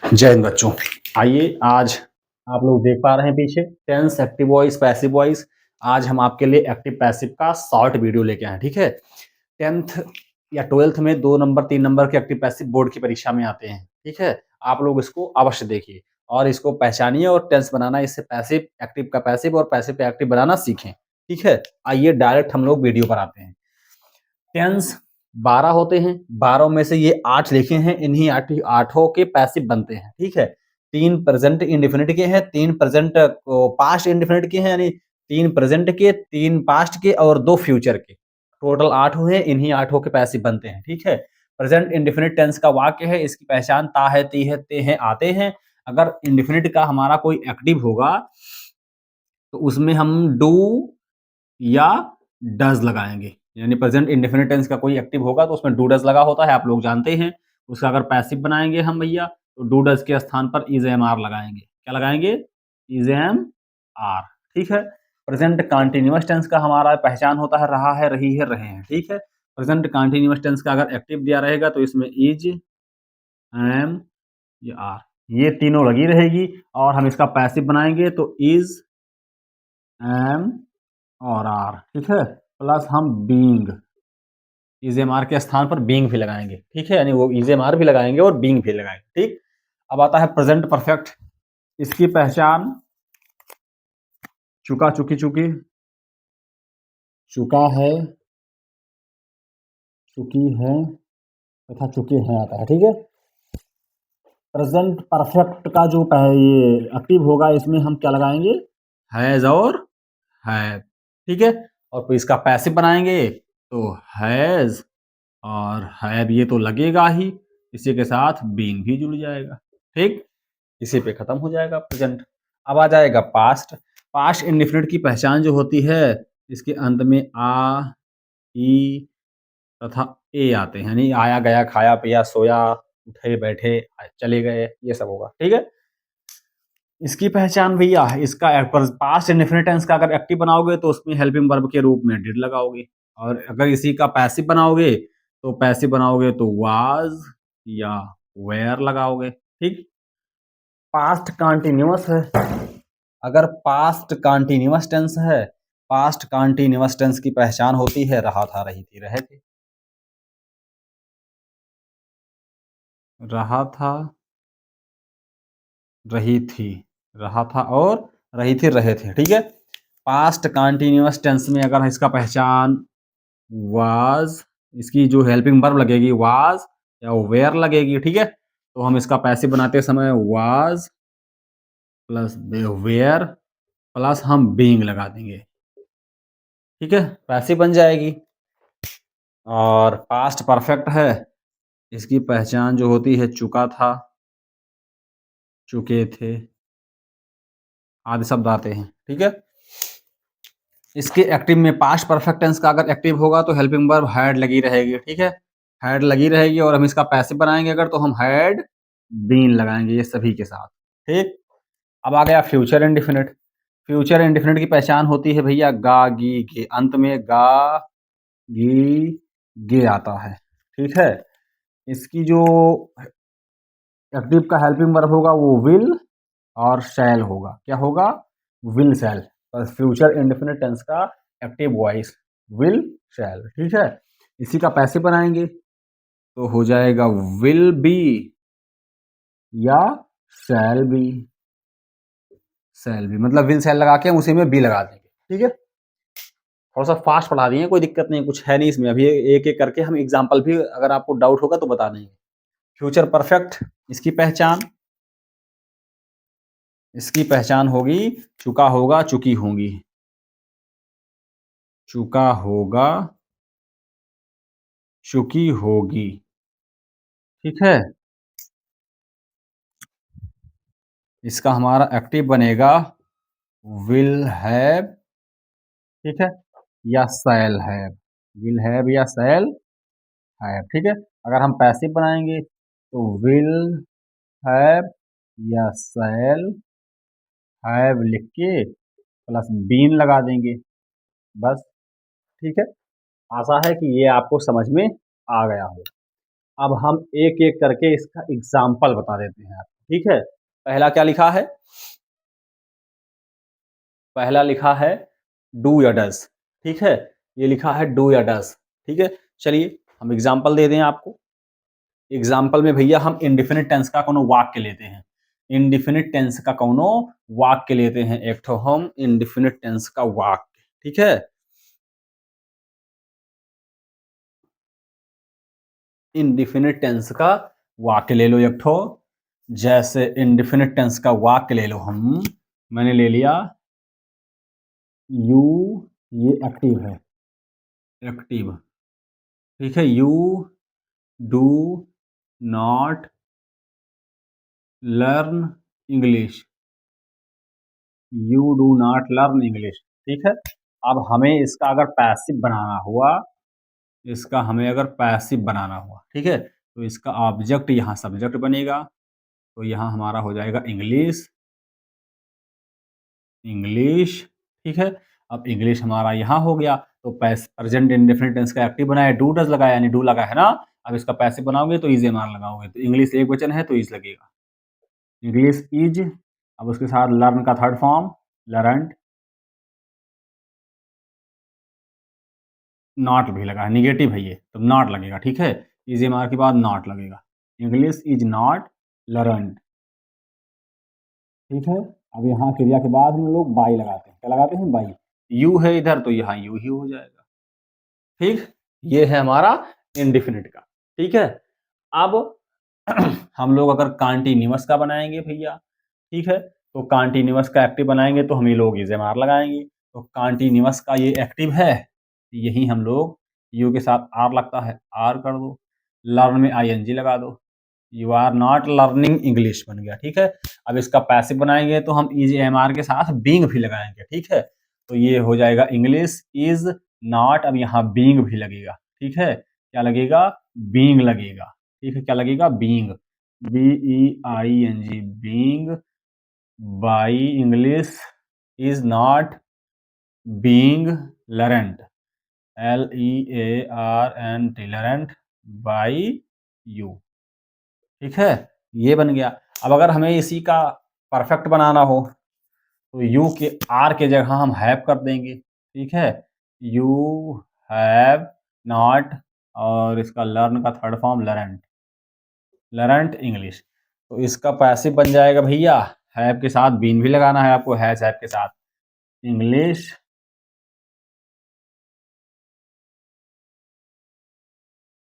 जय हिंद बच्चों। आइए आज आप लोग देख पा रहे हैं पीछे tense, active voice, passive voice. आज हम आपके लिए एक्टिव पैसिव का शॉर्ट वीडियो लेके आए हैं। ठीक है, 10th या 12th में 2 नंबर 3 नंबर के एक्टिव पैसिव बोर्ड की परीक्षा में आते हैं। ठीक है, आप लोग इसको अवश्य देखिए और इसको पहचानिए और टेंस बनाना, इससे पैसिव एक्टिव का पैसिव और पैसिव का एक्टिव बनाना सीखें। ठीक है, आइए डायरेक्ट हम लोग वीडियो पर आते हैं। टेंस 12 होते हैं, 12 में से ये 8 लिखे हैं, इन्हीं आठों के पैसिव बनते हैं। ठीक है, 3 प्रेजेंट इंडेफिनिट के हैं, 3 प्रेजेंट पास्ट इंडेफिनिट के हैं, यानी 3 प्रेजेंट के, 3 पास्ट के और 2 फ्यूचर के। टोटल 8 हुए, इन्हीं 8 के पैसिव बनते हैं। ठीक है, प्रेजेंट इंडेफिनिट टेंस का वाक्य है, इसकी पहचान ता है, ती है, ते हैं, आते हैं। अगर इंडेफिनिट का हमारा कोई एक्टिव होगा तो उसमें हम डू या डज लगाएंगे, यानी प्रेजेंट इंडेफिनिट टेंस का कोई एक्टिव होगा तो उसमें डू डज लगा होता है, आप लोग जानते हैं। उसका अगर पैसिव बनाएंगे हम भैया तो डू डज के स्थान पर इज एम आर लगाएंगे। क्या लगाएंगे? Is am are. ठीक है, प्रेजेंट कंटीन्यूअस टेंस का हमारा पहचान होता है रहा है, रही है, रहे हैं। ठीक है, प्रेजेंट कंटीन्यूअस टेंस का अगर एक्टिव दिया रहेगा तो इसमें इज, एम या आर, ये तीनों लगी रहेगी। और हम इसका पैसिव बनाएंगे तो इज, एम और आर। ठीक है, प्लस हम बीइंग, इज एम आर के स्थान पर बीइंग भी लगाएंगे। ठीक है, यानी वो इज एम आर भी लगाएंगे और बीइंग भी लगाएंगे। ठीक, अब आता है प्रेजेंट परफेक्ट। इसकी पहचान चुका, चुकी, चुकी, चुका है, चुकी है तथा चुके हैं आता है। ठीक है, प्रेजेंट परफेक्ट का जो ये एक्टिव होगा इसमें हम क्या लगाएंगे? हैज और हैव। ठीक है, और फिर इसका पैसिव बनाएंगे तो हैज और हैव, ये तो लगेगा ही, इसी के साथ बीइंग भी जुड़ जाएगा। ठीक, इसी पे खत्म हो जाएगा प्रेजेंट। अब आ जाएगा पास्ट। पास्ट इंडेफिनिट की पहचान जो होती है, इसके अंत में आ, ई तथा ए आते हैं, यानी आया, गया, खाया, पिया, सोया, उठे, बैठे, चले गए, ये सब होगा। ठीक है, इसकी पहचान भैया, इसका पास्ट इंडेफिनिट टेंस का अगर एक्टिव बनाओगे तो उसमें हेल्पिंग वर्ब के रूप में डिड लगाओगे, और अगर इसी का पैसिव बनाओगे तो पैसिव बनाओगे तो वाज या वेयर लगाओगे। ठीक, पास्ट कंटीन्यूअस है, अगर पास्ट कंटीन्यूअस टेंस है, पास्ट कंटीन्यूअस टेंस की पहचान होती है रहा था, रही थी, रहे थे। रहा था, रही थी, रहा था और रही थी, रहे थे। ठीक है, पास्ट कंटीन्यूअस टेंस में अगर इसका पहचान वाज, इसकी जो हेल्पिंग वर्ब लगेगी वाज या वेयर लगेगी। ठीक है, तो हम इसका पैसिव बनाते समय वाज प्लस वेयर प्लस हम बीइंग लगा देंगे। ठीक है, पैसिव बन जाएगी। और पास्ट परफेक्ट है, इसकी पहचान जो होती है चुका था, चुके थे, आदि शब्द आते हैं। ठीक है, इसके एक्टिव में पास्ट परफेक्ट टेंस का अगर एक्टिव होगा तो हेल्पिंग वर्ब हैड लगी रहेगी। ठीक है, हैड लगी रहेगी, और हम इसका पैसिव बनाएंगे अगर तो हम हैड बीन लगाएंगे, ये सभी के साथ। ठीक, अब आ गया फ्यूचर इंडेफिनिट। फ्यूचर इंडेफिनिट की पहचान होती है भैया गा, गी, गे, अंत में गा, गी, गे आता है। ठीक है, इसकी जो एक्टिव का हेल्पिंग वर्ब होगा वो विल और शैल होगा। क्या होगा? विल शैल। तो फ्यूचर इंडेफिनिट टेंस का एक्टिव वॉइस विल शैल। ठीक है, इसी का पैसिव बनाएंगे तो हो जाएगा विल बी या शैल बी। शैल बी मतलब विल शैल लगा के हम उसी में बी लगा देंगे। ठीक है, थोड़ा सा फास्ट पढ़ा दिए, कोई दिक्कत नहीं, कुछ है नहीं इसमें। अभी एक एक करके हम एग्जाम्पल भी अगर आपको डाउट होगा तो बता देंगे। फ्यूचर परफेक्ट, इसकी पहचान, इसकी पहचान होगी चुका होगा, चुकी होंगी, चुका होगा, चुकी होगी। ठीक है, इसका हमारा एक्टिव बनेगा विल हैव। ठीक है, या शैल हैव, विल हैव या शैल हैव। ठीक है, अगर हम पैसिव बनाएंगे तो विल हैव या शैल हैव लिख के प्लस बीन लगा देंगे, बस। ठीक है, आशा है कि ये आपको समझ में आ गया हो। अब हम एक एक करके इसका एग्जाम्पल बता देते हैं आपको। ठीक है, पहला क्या लिखा है, पहला लिखा है डू या डज, ठीक है, ये लिखा है डू या डज, ठीक है। चलिए हम एग्जांपल दे दें आपको। एग्जाम्पल में भैया हम इंडिफिनिट टेंस का कोनो वाक्य लेते हैं। इंडिफिनिट टेंस का कोनो वाक्य लेते हैं, एक तो हम इंडिफिनिट टेंस का वाक्य, ठीक है। इंडिफिनिट टेंस का वाक्य ले लो एक ठो। जैसे इंडिफिनिट टेंस का वाक्य ले लो हम, मैंने ले लिया यू, ये एक्टिव है, एक्टिव, ठीक है। You do not learn English, you do not learn English, ठीक है। अब हमें इसका अगर पैसिव बनाना हुआ, इसका हमें अगर पैसिव बनाना हुआ, ठीक है, तो इसका ऑब्जेक्ट यहाँ सब्जेक्ट बनेगा, तो यहाँ हमारा हो जाएगा इंग्लिश, इंग्लिश, ठीक है। अब इंग्लिश हमारा यहाँ हो गया, तो प्रेजेंट इंडेफिनिट टेंस का एक्टिव बनाया, डू डज लगाया यानी डू लगा है ना। अब इसका पैसिव बनाओगे तो इज एम आर लगाओगे, तो इंग्लिश एक वचन है तो इज लगेगा, इंग्लिश इज। अब उसके साथ लर्न का थर्ड फॉर्म लर्नड, नॉट भी लगा है, निगेटिव है ये तो नॉट लगेगा, ठीक है। इज एम आर के बाद नॉट लगेगा, इंग्लिश इज नॉट लर्नड, ठीक है। अब यहाँ क्रिया के बाद हम लोग बाई लगाते हैं, क्या लगाते हैं, बाई। यू है इधर तो यहाँ यू ही हो जाएगा, ठीक। ये है हमारा इंडिफिनिट का, ठीक है। अब हम लोग अगर कॉन्टिन्यूअस का बनाएंगे भैया, ठीक है, तो कॉन्टिन्यूअस का एक्टिव बनाएंगे तो हम ये लोग इज एम आर लगाएंगे, तो कॉन्टिन्यूअस का ये एक्टिव है, यही हम लोग यू के साथ आर लगता है, आर कर दो, लर्न में आई एन जी लगा दो, you are not learning English बन गया, ठीक है। अब इसका पैसिव बनाएंगे तो हम इज एम आर के साथ बींग भी लगाएंगे, ठीक है, तो ये हो जाएगा इंग्लिश इज नॉट, अब यहाँ बींग भी लगेगा, ठीक है, क्या लगेगा, बींग लगेगा, ठीक है, क्या लगेगा, being, B E I N G, being by English is not being learned, L E A R N T, learned by you, ठीक है, ये बन गया। अब अगर हमें इसी का परफेक्ट बनाना हो तो यू के आर के जगह हम हैव कर देंगे, ठीक है, यू हैव नॉट, और इसका लर्न का third form learned, learned English, तो इसका पैसिव बन जाएगा भैया, हैव के साथ बीन भी लगाना है आपको, हैज हैव के साथ, English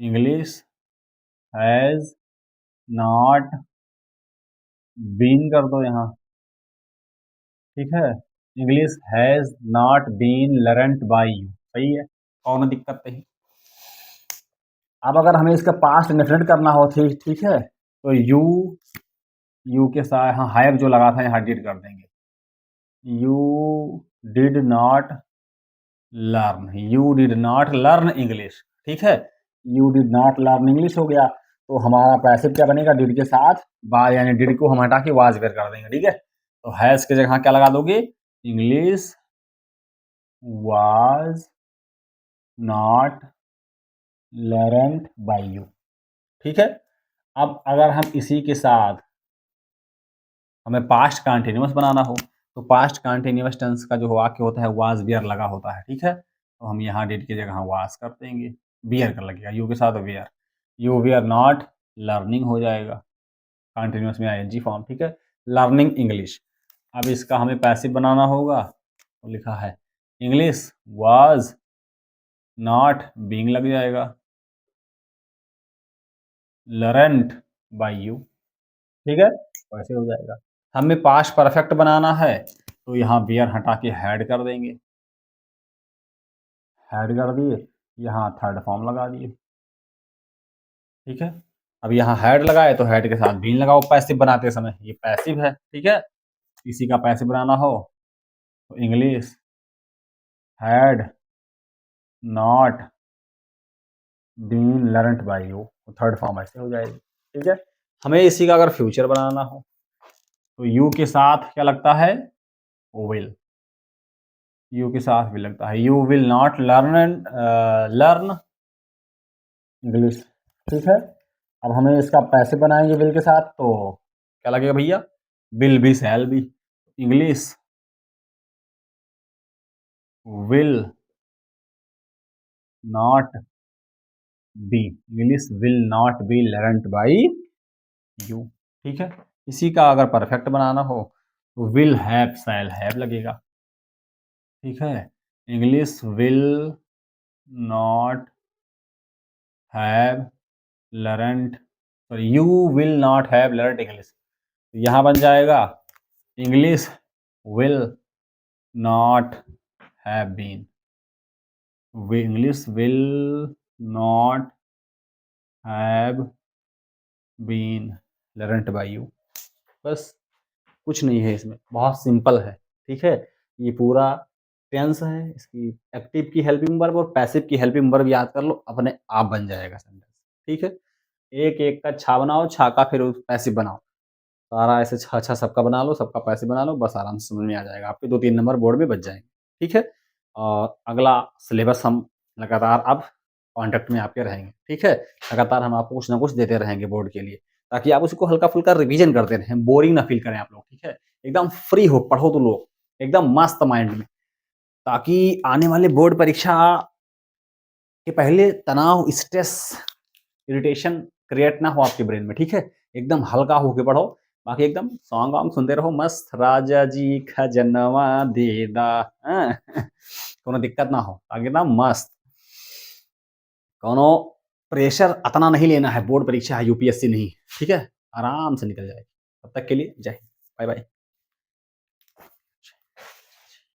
English has not been कर दो यहाँ, ठीक है, English has not been learned by you, सही है, कौन दिक्कत नहीं। अब अगर हमें इसका पास्ट इंडेफिनिट करना हो, ठीक ठीक है, तो यू के साथ यहाँ हैव जो लगा था यहाँ डिड कर देंगे, you did not learn, you did not learn English, ठीक है, you did not learn English हो गया, तो हमारा पैसिव क्या बनेगा, डिड के साथ बाय यानी डिड को हम हटा के वाज वेयर कर देंगे, ठीक है, तो हैज के जगह क्या लगा दोगे, English was not learned by you, ठीक है। अब अगर हम इसी के साथ हमें पास्ट कंटिन्यूअस बनाना हो, तो पास्ट कंटिन्यूअस टेंस का जो वाक्य होता है वाज बियर लगा होता है, ठीक है, तो हम यहाँ डिड की जगह वाज कर देंगे, बियर कर लगेगा यू के साथ were, you were not learning हो जाएगा, कंटिन्यूअस में आईएनजी फॉर्म, ठीक है, लर्निंग इंग्लिश। अब इसका हमें पैसिव बनाना होगा, तो लिखा है इंग्लिश वाज नॉट बीइंग लग जाएगा, लर्नड बाय यू, ठीक है, वैसे हो जाएगा। हमें पास्ट परफेक्ट बनाना है तो यहाँ बियर हटा के हैड कर देंगे, हैड कर दिए, यहाँ थर्ड फॉर्म लगा दिए, ठीक है। अब यहाँ हैड लगाए तो हैड के साथ बीन लगाओ पैसिव बनाते समय, ये पैसिव है, ठीक है। इसी का पैसिव बनाना हो तो English had not been learned by you, तो थर्ड फॉर्म ऐसे हो जाएगी, ठीक है। हमें इसी का अगर फ्यूचर बनाना हो तो यू के साथ क्या लगता है, विल, यू के साथ भी लगता है, you will not learn learn English, ठीक है। अब हमें इसका पैसे बनाएंगे विल के साथ, तो क्या लगेगा भैया? Will be, shall be. English will not be, English will not be learned by you. ठीक है, इसी का अगर परफेक्ट बनाना हो तो विल हैव, शैल हैव लगेगा। ठीक है, English will not have learned, sorry you will not have learned English. यहां बन जाएगा English will not have been, English will not have been learned by you. बस, कुछ नहीं है इसमें, बहुत सिंपल है। ठीक है, ये पूरा टेंस है, इसकी एक्टिव की हेल्पिंग वर्ब और पैसिव की हेल्पिंग वर्ब याद कर लो, अपने आप बन जाएगा सेंटेंस। ठीक है, एक एक का छा बनाओ, छा का फिर पैसिव बनाओ, सारा ऐसे छा छा सबका बना लो, सबका पैसिव बना लो, बस आराम से समझ में आ जाएगा, आपके 2-3 नंबर बोर्ड में बच जाएंगे। ठीक है, और अगला सिलेबस हम लगातार अब कॉन्टेक्ट में आपके रहेंगे। ठीक है, लगातार हम आपको कुछ ना कुछ देते रहेंगे बोर्ड के लिए, ताकि आप उसको हल्का फुल्का रिवीजन करते रहें, बोरिंग ना फील करें आप लोग। ठीक है, एकदम फ्री हो, पढ़ो तो लोग एकदम मस्त माइंड में, ताकि आने वाले बोर्ड परीक्षा के पहले तनाव, स्ट्रेस, इरिटेशन क्रिएट ना हो आपके ब्रेन में। ठीक है, एकदम हल्का होके पढ़ो, बाकी एकदम सॉन्ग वॉन्ग सुनते रहो मस्त, राजा जी खजनवा देदा, हाँ? कोनो दिक्कत ना हो, ताकि एकदम मस्त, कोनो प्रेशर अतना नहीं लेना है, बोर्ड परीक्षा है, यूपीएससी नहीं। ठीक है, आराम से निकल जाएगी। तब तक के लिए जय हिंद, बाय बाय।